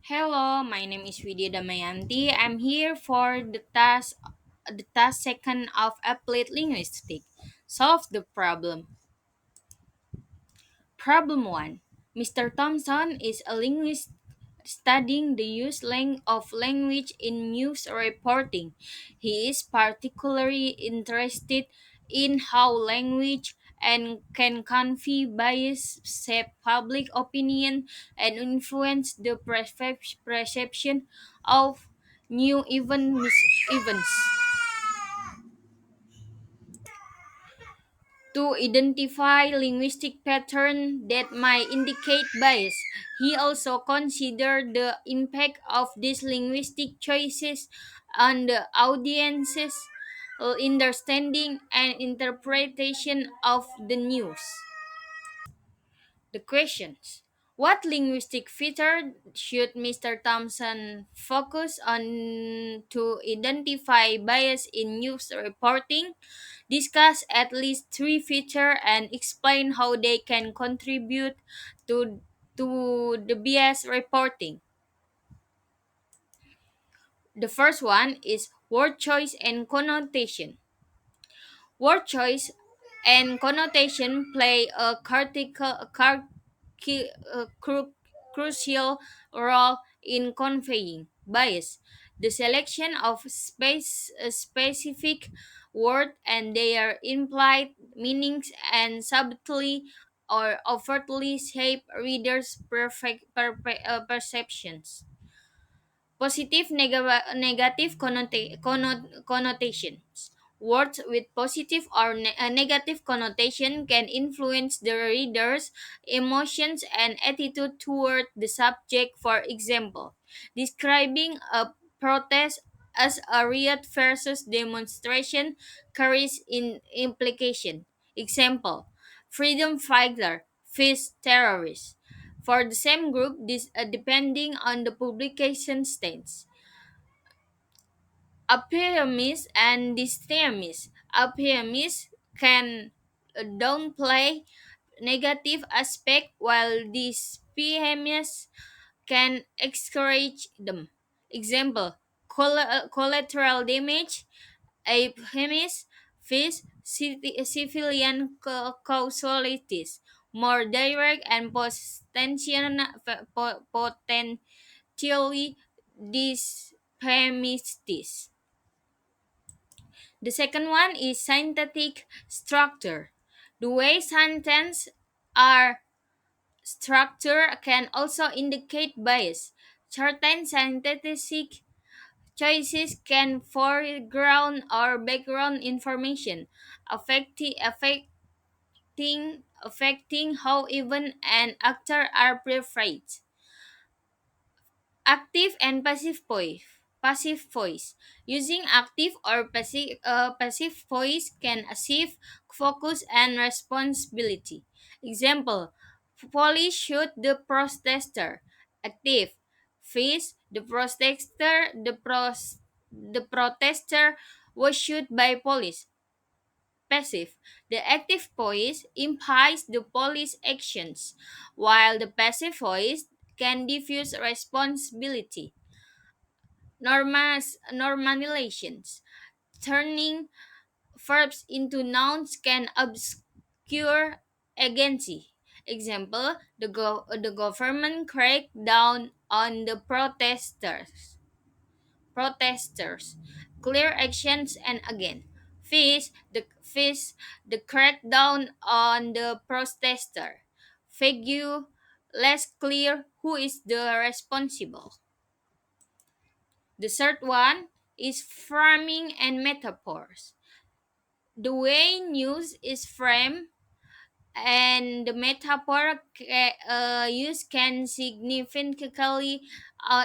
Hello, my name is Widia Damayanti. I'm here for the task second of applied linguistics. Solve the problem. Problem 1. Mr. Thompson is a linguist studying the of language in news reporting. He is particularly interested in how language and can convey bias, shape public opinion, and influence the perception of new events. To identify linguistic patterns that might indicate bias. He also considered the impact of these linguistic choices on the audience's understanding and interpretation of the news. The questions. What linguistic feature should Mr. Thompson focus on to identify bias in news reporting? Discuss at least three features and explain how they can contribute to, to the bias reporting. The first one is word choice and connotation. Word choice and connotation play a crucial role in conveying bias. The selection of specific word and their implied meanings and subtly or overtly shape readers' perceptions. Negative connotations. Words with positive or negative connotation can influence the reader's emotions and attitude toward the subject. For example, describing a protest as a riot versus demonstration carries in implication. Example: freedom fighter, fist terrorist. For the same group, this depending on the publication stance. Appearance and dystemis. Appearance can downplay negative aspect while dystemis can encourage them. Example: collateral damage, Apehemis, fish, civilian casualties, more direct and potentially dysphemistis. The second one is synthetic structure. The way sentences are structured can also indicate bias. Certain synthetic choices can foreground or background information, affecting how even an actor are portrayed. Active and passive voice. Passive voice. Using active or passive voice can achieve focus and responsibility. Example: police shoot the protester. Active. Face the protester. The protester was shot by police. Passive. The active voice implies the police actions, while the passive voice can diffuse responsibility. Normalizations. Turning verbs into nouns can obscure agency. Example: the government cracked down on the protesters. Clear actions and again. Fish the crackdown on the protester. Figure less clear who is the responsible. The third one is framing and metaphors. The way news is framed and the metaphor used can significantly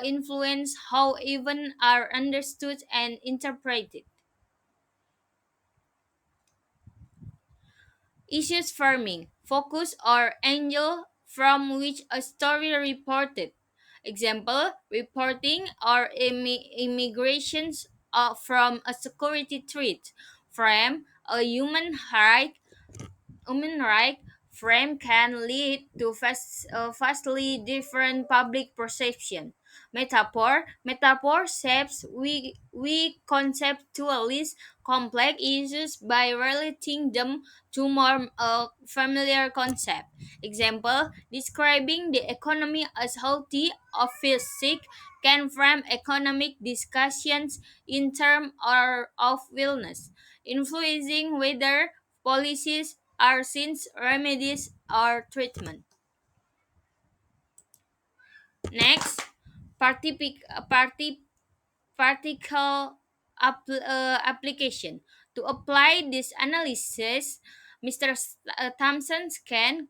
influence how events are understood and interpreted. Issues farming, focus or angle from which a story reported. Example: reporting or immigrations from a security threat. Frame: a human right frame can lead to vastly different public perception. Metaphor shapes we conceptualize complex issues by relating them to more familiar concept. Example, describing the economy as healthy or sick can frame economic discussions in terms of wellness, influencing whether policies are seen remedies or treatment. Next, particle application. To apply this analysis, Thompson can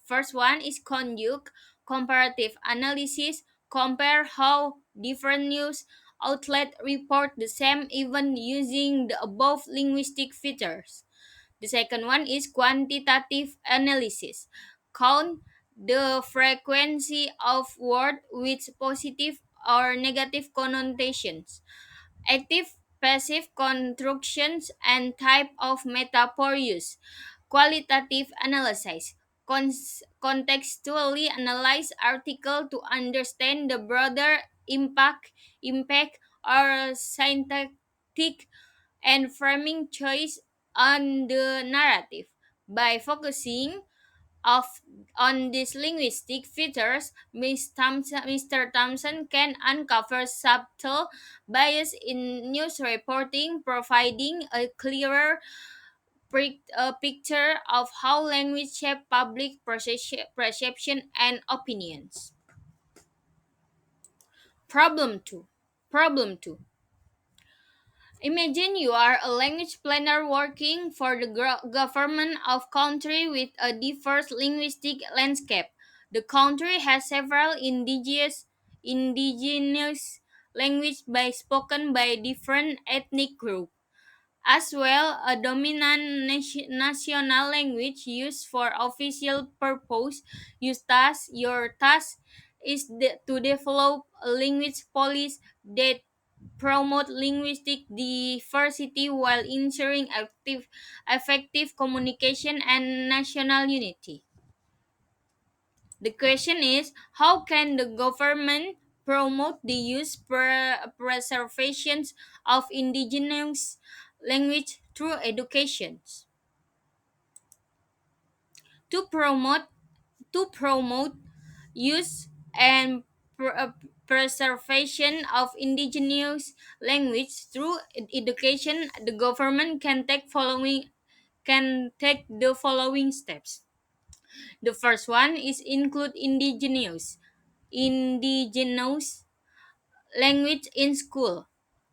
first one is conduct comparative analysis, compare how different news outlets report the same event using the above linguistic features. The second one is quantitative analysis. Count the frequency of words with positive or negative connotations, active passive constructions, and type of metaphor use. Qualitative analysis. Contextually analyze article to understand the broader impact or syntactic and framing choice on the narrative. By focusing of on these linguistic features, Mr. Thompson can uncover subtle bias in news reporting, providing a clearer picture of how language shapes public perception and opinions. Problem 2. Problem 2. Imagine you are a language planner working for the government of country with a diverse linguistic landscape. The country has several indigenous language by spoken by different ethnic groups, as well a dominant national language used for official purpose. Your task is to develop a language policy that promote linguistic diversity while ensuring effective communication and national unity. The question is, how can the government promote the use preservation of indigenous language through education? To promote use and preservation of indigenous language through education, the government can take the following steps. The first one is include indigenous language in school.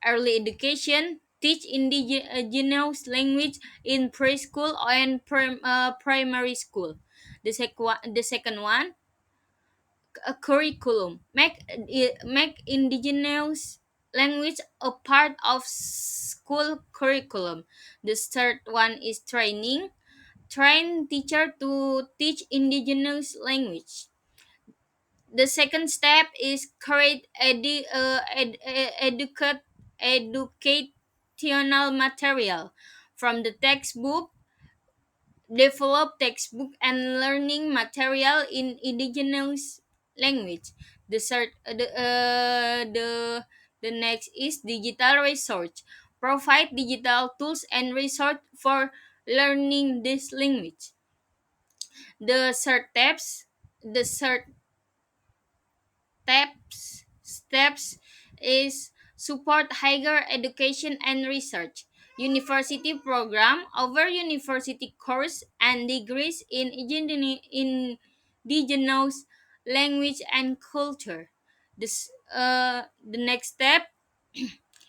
Early education teach indigenous language in preschool and primary school. The second one, a curriculum. Make indigenous language a part of school curriculum. The third one is training. Train teacher to teach indigenous language. The second step is create educational material from the textbook. Develop textbook and learning material in indigenous language. The third, the next is digital research. Provide digital tools and resource for learning this language. The third steps is support higher education and research. University program over university course and degrees in indigenous language and culture. The next step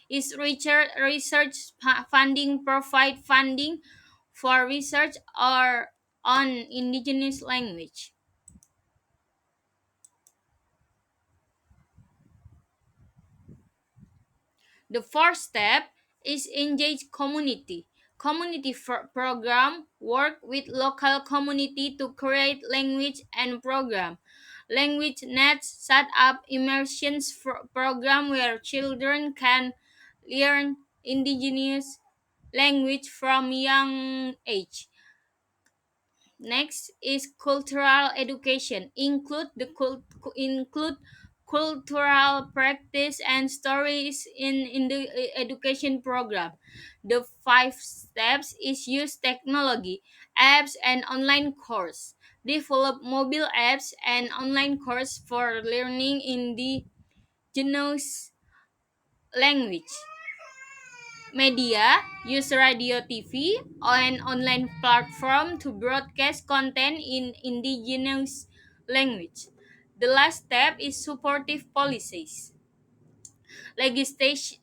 is research funding. Provide funding for research or on indigenous language. The fourth step is engage community. Program work with local community to create language and program. Language nets set up immersions program where children can learn indigenous language from young age. Next is cultural education. Include cultural practice and stories in the education program. The five steps is use technology, apps and online course. Develop mobile apps and online course for learning indigenous language. Media use radio, TV, and online platform to broadcast content in indigenous language. The last step is supportive policies. Legislation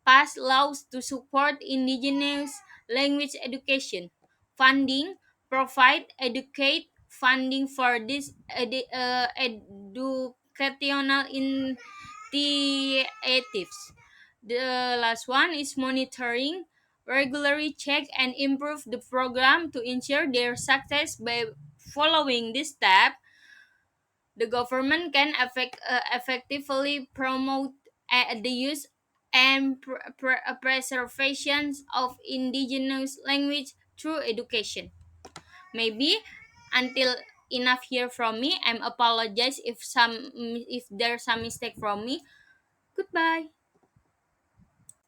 pass laws to support indigenous language education. Funding provide educate funding for this educational initiatives. The last one is monitoring, regularly check and improve the program to ensure their success. By following this step, the government can effectively promote the use and preservation of indigenous language through education. Maybe until enough here from me. I'm apologize if there's some mistake from me. Goodbye.